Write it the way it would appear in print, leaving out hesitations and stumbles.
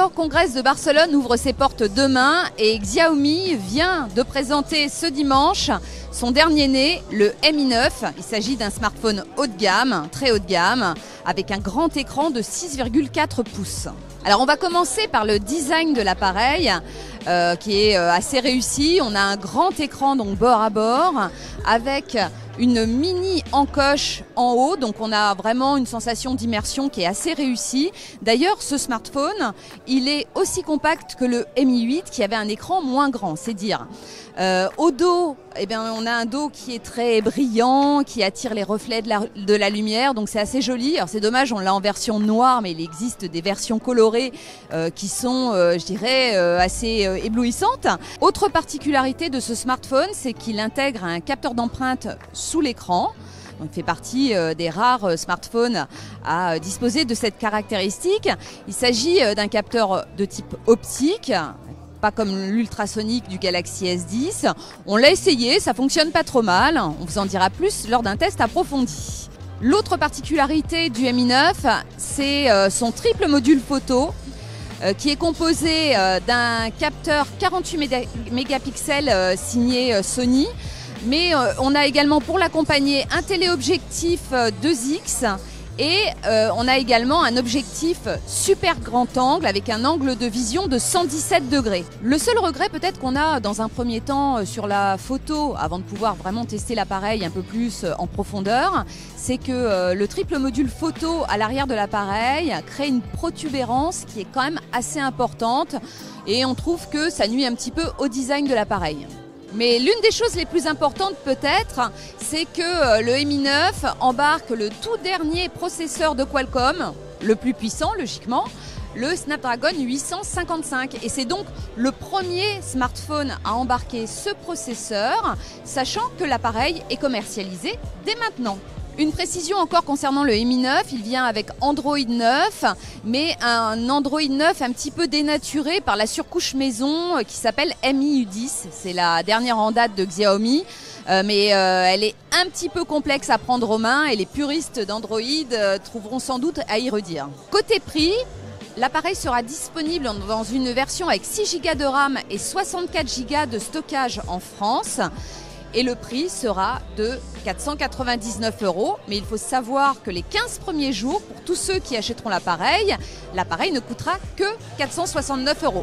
World Congress de Barcelone ouvre ses portes demain et Xiaomi vient de présenter ce dimanche son dernier né, le Mi 9. Il s'agit d'un smartphone haut de gamme, très haut de gamme, avec un grand écran de 6,4 pouces. Alors on va commencer par le design de l'appareil qui est assez réussi. On a un grand écran donc bord à bord avec une mini encoche en haut, donc on a vraiment une sensation d'immersion qui est assez réussie. D'ailleurs, ce smartphone, il est aussi compact que le Mi 8 qui avait un écran moins grand, c'est dire. Au dos, eh bien, on a un dos qui est très brillant, qui attire les reflets de la lumière, donc c'est assez joli. Alors c'est dommage, on l'a en version noire, mais il existe des versions colorées qui sont, je dirais, assez éblouissantes. Autre particularité de ce smartphone, c'est qu'il intègre un capteur d'empreinte sous l'écran. Donc, il fait partie des rares smartphones à disposer de cette caractéristique. Il s'agit d'un capteur de type optique, pas comme l'ultrasonique du Galaxy S10. On l'a essayé, ça fonctionne pas trop mal. On vous en dira plus lors d'un test approfondi. L'autre particularité du Mi 9, c'est son triple module photo qui est composé d'un capteur 48 mégapixels signé Sony. Mais on a également pour l'accompagner un téléobjectif 2x et on a également un objectif super grand angle avec un angle de vision de 117 degrés. Le seul regret peut-être qu'on a dans un premier temps sur la photo, avant de pouvoir vraiment tester l'appareil un peu plus en profondeur, c'est que le triple module photo à l'arrière de l'appareil crée une protubérance qui est quand même assez importante et on trouve que ça nuit un petit peu au design de l'appareil. Mais l'une des choses les plus importantes peut-être, c'est que le Mi 9 embarque le tout dernier processeur de Qualcomm, le plus puissant logiquement, le Snapdragon 855. Et c'est donc le premier smartphone à embarquer ce processeur, sachant que l'appareil est commercialisé dès maintenant. Une précision encore concernant le Mi 9, il vient avec Android 9, mais un Android 9 un petit peu dénaturé par la surcouche maison qui s'appelle MIU 10. C'est la dernière en date de Xiaomi, mais elle est un petit peu complexe à prendre aux mains et les puristes d'Android trouveront sans doute à y redire. Côté prix, l'appareil sera disponible dans une version avec 6 Go de RAM et 64 Go de stockage en France. Et le prix sera de 499 €. Mais il faut savoir que les 15 premiers jours, pour tous ceux qui achèteront l'appareil ne coûtera que 469 €.